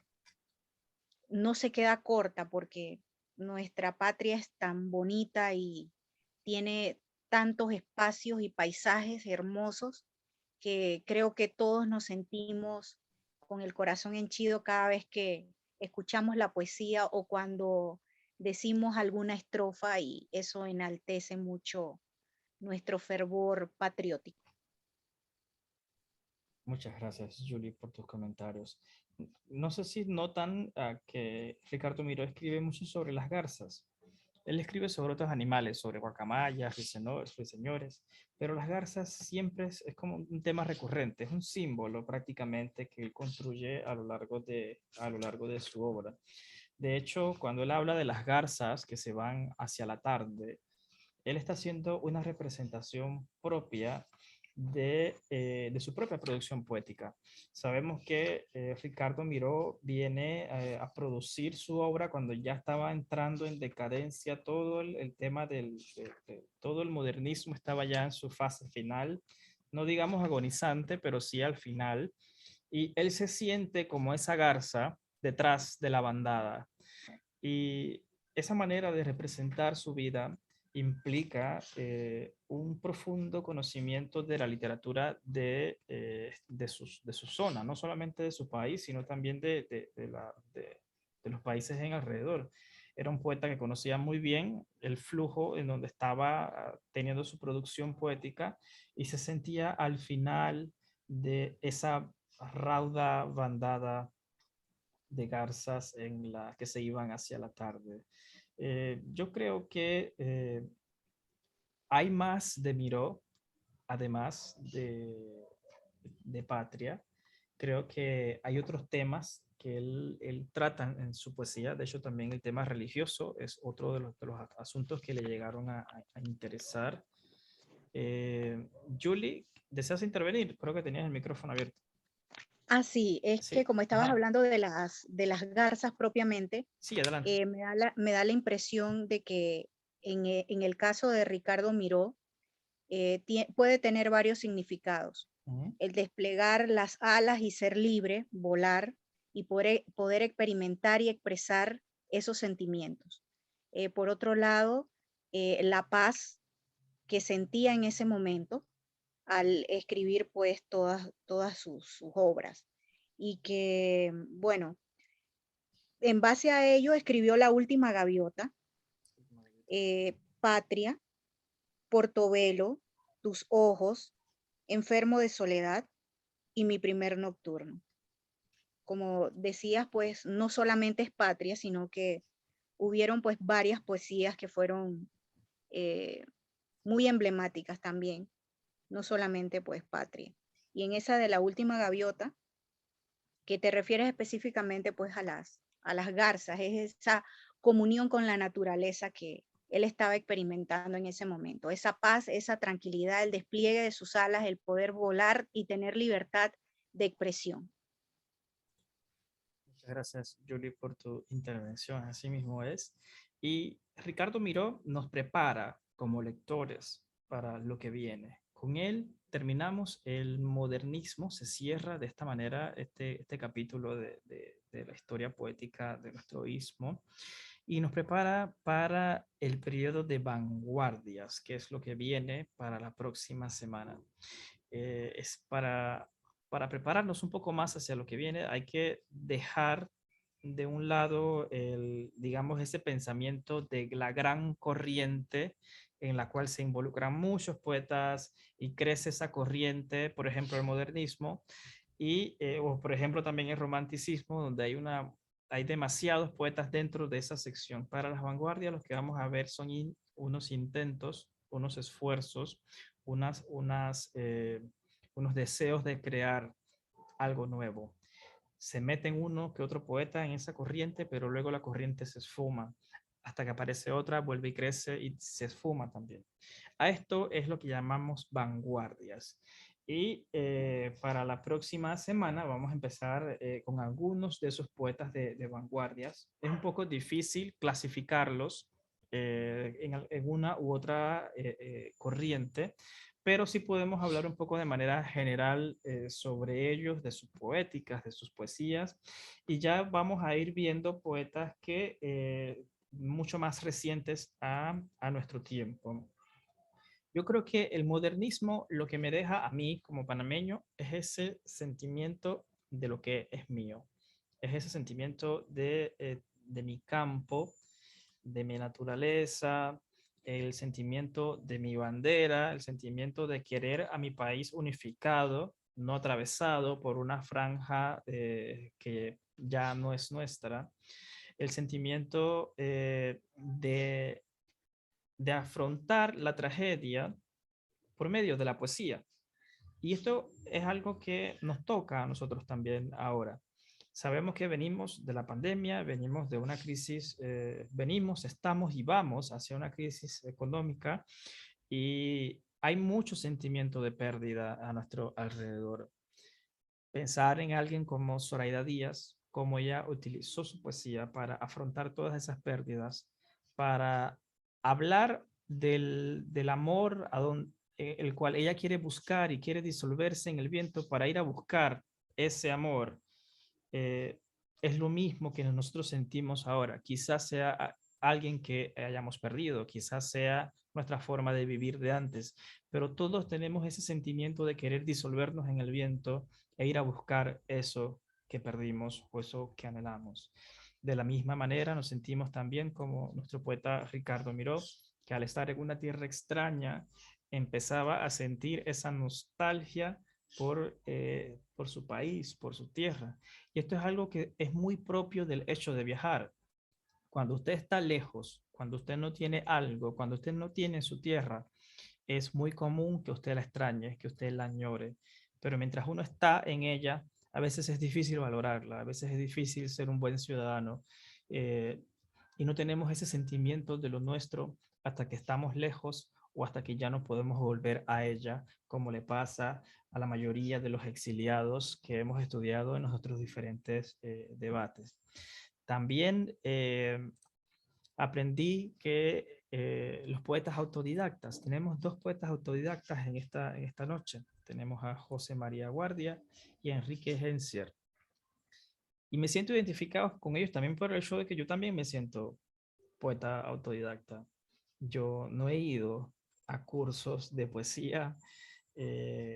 no se queda corta porque nuestra patria es tan bonita y tiene tantos espacios y paisajes hermosos que creo que todos nos sentimos con el corazón henchido cada vez que escuchamos la poesía o cuando decimos alguna estrofa, y eso enaltece mucho nuestro fervor patriótico. Muchas gracias, Julie, por tus comentarios. No sé si notan que Ricardo Miró escribe mucho sobre las garzas. Él escribe sobre otros animales, sobre guacamayas, ruiseñores, pero las garzas siempre es como un tema recurrente, es un símbolo prácticamente que él construye a lo largo de su obra. De hecho, cuando él habla de las garzas que se van hacia la tarde, él está haciendo una representación propia de su propia producción poética. Sabemos que Ricardo Miró viene a producir su obra cuando ya estaba entrando en decadencia, todo el tema todo el modernismo estaba ya en su fase final, no digamos agonizante, pero sí al final, y él se siente como esa garza detrás de la bandada. Y esa manera de representar su vida implica un profundo conocimiento de la literatura de su zona, no solamente de su país, sino también de los países en alrededor. Era un poeta que conocía muy bien el flujo en donde estaba teniendo su producción poética y se sentía al final de esa rauda bandada de garzas en la que se iban hacia la tarde. Yo creo que hay más de Miró, además de Patria. Creo que hay otros temas que él trata en su poesía. De hecho, también el tema religioso es otro de los asuntos que le llegaron a interesar. Julie, ¿deseas intervenir? Creo que tenías el micrófono abierto. Ah, sí, es que Sí, como estabas ajá. hablando de las garzas propiamente, Sí, adelante. me da la impresión de que en el caso de Ricardo Miró, puede tener varios significados. Ujú. El desplegar las alas y ser libre, volar y poder experimentar y expresar esos sentimientos. Por otro lado, la paz que sentía en ese momento al escribir pues todas sus obras. Y que, bueno, en base a ello escribió La Última Gaviota, Patria, Portobelo, Tus Ojos, Enfermo de Soledad y Mi Primer Nocturno. Como decías, pues no solamente es Patria, sino que hubieron pues varias poesías que fueron eh, muy emblemáticas también, no solamente pues Patria. Y en esa de La Última Gaviota, que te refieres específicamente pues a a las garzas, es esa comunión con la naturaleza que él estaba experimentando en ese momento, esa paz, esa tranquilidad, el despliegue de sus alas, el poder volar y tener libertad de expresión. Muchas gracias, Julie, por tu intervención. Así mismo es. Y Ricardo Miró nos prepara como lectores para lo que viene. Con él terminamos el modernismo, se cierra de esta manera este capítulo de la historia poética de nuestro istmo y nos prepara para el periodo de vanguardias, que es lo que viene para la próxima semana. Es para prepararnos un poco más hacia lo que viene, hay que dejar de un lado digamos, ese pensamiento de la gran corriente en la cual se involucran muchos poetas y crece esa corriente, por ejemplo, el modernismo, o por ejemplo también el romanticismo, donde hay demasiados poetas dentro de esa sección. Para las vanguardias lo que vamos a ver son unos intentos, unos esfuerzos, unos deseos de crear algo nuevo. Se meten uno que otro poeta en esa corriente, pero luego la corriente se esfuma hasta que aparece otra, vuelve y crece y se esfuma también. A esto es lo que llamamos vanguardias. Y para la próxima semana vamos a empezar con algunos de esos poetas de vanguardias. Es un poco difícil clasificarlos en una u otra corriente, pero sí podemos hablar un poco de manera general sobre ellos, de sus poéticas, de sus poesías, y ya vamos a ir viendo poetas que mucho más recientes a nuestro tiempo. Yo creo que el modernismo lo que me deja a mí como panameño es ese sentimiento de lo que es mío, es ese sentimiento de mi campo, de mi naturaleza, el sentimiento de mi bandera, el sentimiento de querer a mi país unificado, no atravesado por una franja que ya no es nuestra, el sentimiento de afrontar la tragedia por medio de la poesía. Y esto es algo que nos toca a nosotros también ahora. Sabemos que venimos de la pandemia, venimos de una crisis, estamos y vamos hacia una crisis económica y hay mucho sentimiento de pérdida a nuestro alrededor. Pensar en alguien como Zoraida Díaz, cómo ella utilizó su poesía para afrontar todas esas pérdidas, para hablar del amor el cual ella quiere buscar y quiere disolverse en el viento para ir a buscar ese amor, eh, es lo mismo que nosotros sentimos ahora. Quizás sea alguien que hayamos perdido, quizás sea nuestra forma de vivir de antes, pero todos tenemos ese sentimiento de querer disolvernos en el viento e ir a buscar eso que perdimos o eso que anhelamos. De la misma manera nos sentimos también como nuestro poeta Ricardo Miró, que al estar en una tierra extraña empezaba a sentir esa nostalgia por su país, por su tierra. Y esto es algo que es muy propio del hecho de viajar. Cuando usted está lejos, cuando usted no tiene algo, cuando usted no tiene su tierra, es muy común que usted la extrañe, que usted la añore. Pero mientras uno está en ella, a veces es difícil valorarla, a veces es difícil ser un buen ciudadano. eh, y no tenemos ese sentimiento de lo nuestro hasta que estamos lejos o hasta que ya no podemos volver a ella, como le pasa a la mayoría de los exiliados que hemos estudiado en nuestros diferentes debates. También aprendí que los poetas autodidactas, tenemos dos poetas autodidactas en esta noche. Tenemos a José María Guardia y a Enrique Gensier. Y me siento identificado con ellos también por el hecho de que yo también me siento poeta autodidacta. Yo no he ido a cursos de poesía,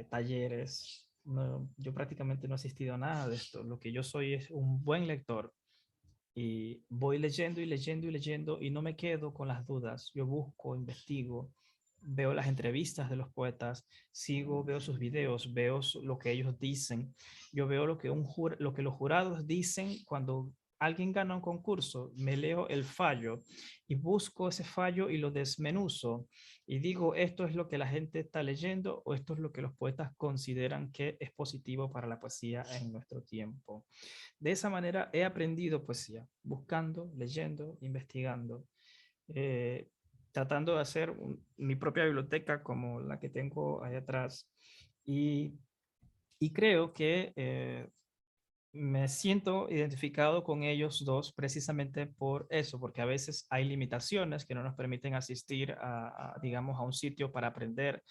talleres. No, yo prácticamente no he asistido a nada de esto. Lo que yo soy es un buen lector y voy leyendo y leyendo y leyendo y no me quedo con las dudas. Yo busco, investigo, veo las entrevistas de los poetas, veo sus videos, veo lo que ellos dicen. Yo veo lo que los jurados dicen cuando alguien gana un concurso, me leo el fallo y busco ese fallo y lo desmenuzo y digo, esto es lo que la gente está leyendo o esto es lo que los poetas consideran que es positivo para la poesía en nuestro tiempo. De esa manera he aprendido poesía, buscando, leyendo, investigando, eh, tratando de hacer mi propia biblioteca como la que tengo ahí atrás. Y, y creo que me siento identificado con ellos dos precisamente por eso, porque a veces hay limitaciones que no nos permiten asistir digamos, a un sitio para aprender,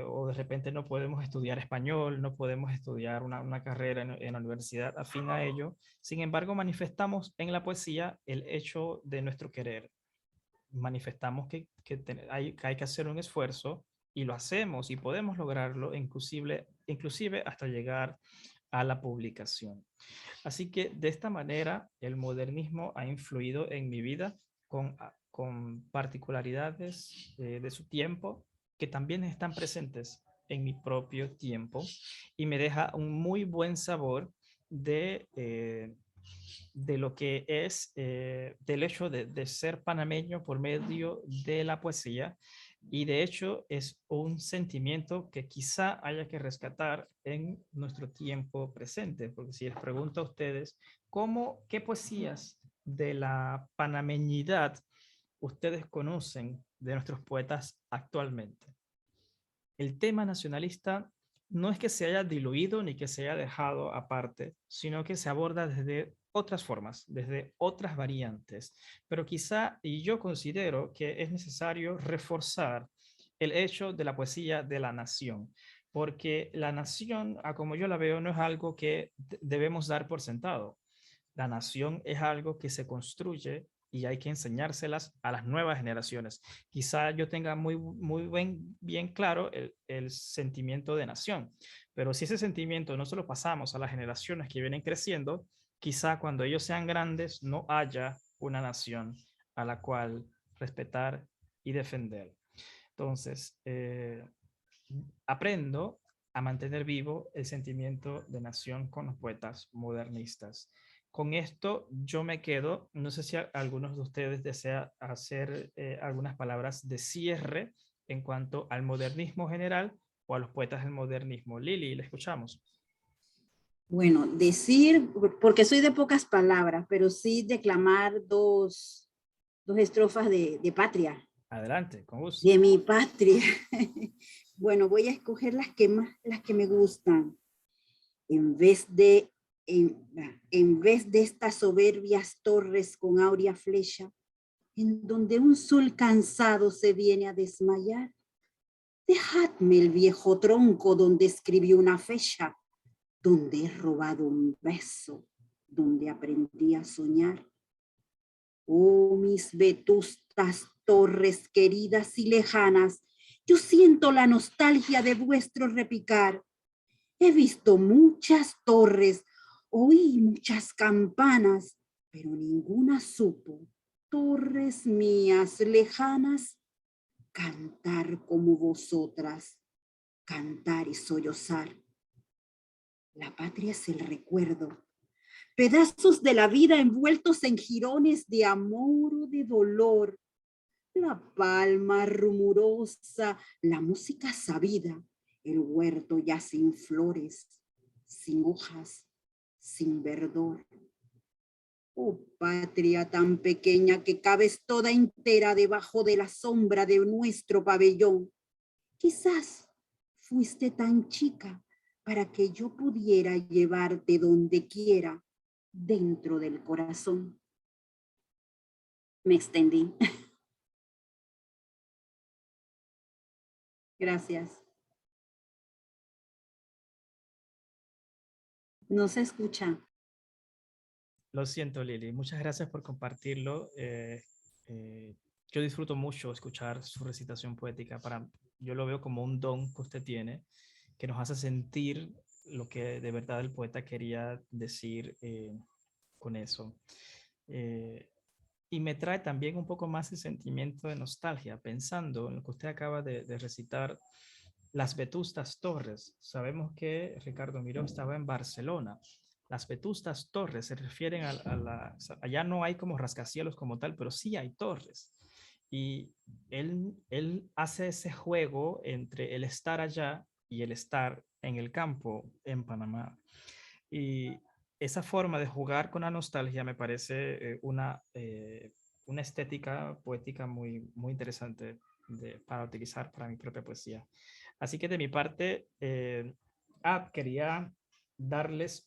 o de repente no podemos estudiar español, no podemos estudiar una carrera en la universidad afín a ello. Sin embargo, manifestamos en la poesía el hecho de nuestro querer. Manifestamos que hay que hacer un esfuerzo y lo hacemos y podemos lograrlo, inclusive hasta llegar a la publicación. Así que de esta manera el modernismo ha influido en mi vida con particularidades de su tiempo que también están presentes en mi propio tiempo y me deja un muy buen sabor de lo que es del hecho de ser panameño por medio de la poesía. Y de hecho es un sentimiento que quizá haya que rescatar en nuestro tiempo presente, porque si les pregunto a ustedes, ¿qué poesías de la panameñidad ustedes conocen de nuestros poetas actualmente? El tema nacionalista no es que se haya diluido ni que se haya dejado aparte, sino que se aborda desde otras formas, desde otras variantes. Pero quizá, y yo considero que es necesario reforzar el hecho de la poesía de la nación, porque la nación, a como yo la veo, no es algo que debemos dar por sentado. La nación es algo que se construye y hay que enseñárselas a las nuevas generaciones. Quizá yo tenga bien claro el sentimiento de nación, pero si ese sentimiento no se lo pasamos a las generaciones que vienen creciendo, quizá cuando ellos sean grandes no haya una nación a la cual respetar y defender. Entonces, aprendo a mantener vivo el sentimiento de nación con los poetas modernistas. Con esto yo me quedo. No sé si algunos de ustedes desea hacer algunas palabras de cierre en cuanto al modernismo general o a los poetas del modernismo. Lili, le escuchamos. Bueno, decir, porque soy de pocas palabras, pero sí declamar dos estrofas de Patria. Adelante, con gusto. De mi patria. Bueno, voy a escoger las que me gustan. En vez de estas soberbias torres con áurea flecha, en donde un sol cansado se viene a desmayar, dejadme el viejo tronco donde escribí una fecha, donde he robado un beso, donde aprendí a soñar. Oh, mis vetustas torres queridas y lejanas, yo siento la nostalgia de vuestro repicar. He visto muchas torres, oí muchas campanas, pero ninguna supo, torres mías lejanas, cantar como vosotras, cantar y sollozar. La patria es el recuerdo, pedazos de la vida envueltos en jirones de amor o de dolor. La palma rumorosa, la música sabida, el huerto ya sin flores, sin hojas, sin verdor. Oh patria tan pequeña que cabes toda entera debajo de la sombra de nuestro pabellón. Quizás fuiste tan chica para que yo pudiera llevarte donde quiera, dentro del corazón. Me extendí. Gracias. No se escucha. Lo siento, Lili. Muchas gracias por compartirlo. Yo disfruto mucho escuchar su recitación poética. Yo lo veo como un don que usted tiene, que nos hace sentir lo que de verdad el poeta quería decir con eso. Y me trae también un poco más el sentimiento de nostalgia, pensando en lo que usted acaba de recitar, las vetustas torres. Sabemos que Ricardo Miró estaba en Barcelona Las vetustas torres se refieren allá no hay como rascacielos como tal, pero sí hay torres. Y él hace ese juego entre el estar allá y el estar en el campo en Panamá. Y esa forma de jugar con la nostalgia me parece una estética poética muy, muy interesante para utilizar para mi propia poesía. Así que de mi parte, quería darles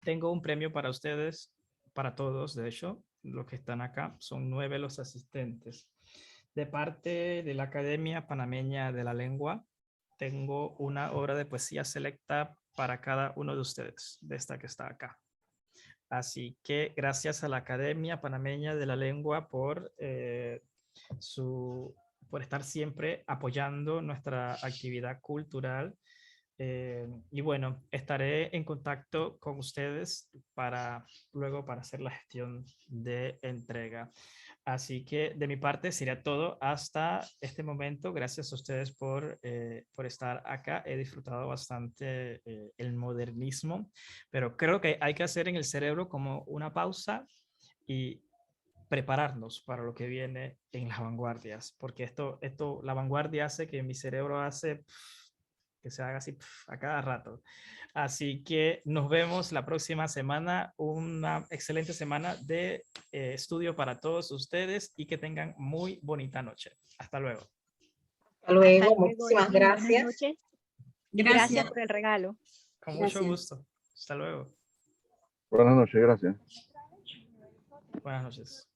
tengo un premio para ustedes, para todos, de hecho, los que están acá, son 9 los asistentes. De parte de la Academia Panameña de la Lengua, tengo una obra de poesía selecta para cada uno de ustedes, de esta que está acá. Así que gracias a la Academia Panameña de la Lengua por estar siempre apoyando nuestra actividad cultural. Y bueno, estaré en contacto con ustedes luego para hacer la gestión de entrega. Así que de mi parte sería todo hasta este momento. Gracias a ustedes por estar acá. He disfrutado bastante el modernismo, pero creo que hay que hacer en el cerebro como una pausa y prepararnos para lo que viene en las vanguardias, porque la vanguardia hace que mi cerebro que se haga así a cada rato. Así que nos vemos la próxima semana. Una excelente semana de estudio para todos ustedes y que tengan muy bonita noche. Hasta luego. Hasta luego, Hasta luego, muchísimas Edwin. Buenas gracias. noches. Y Gracias. gracias por el regalo. Con mucho Gracias. gusto. Hasta luego. Buenas noches, gracias. Buenas noches.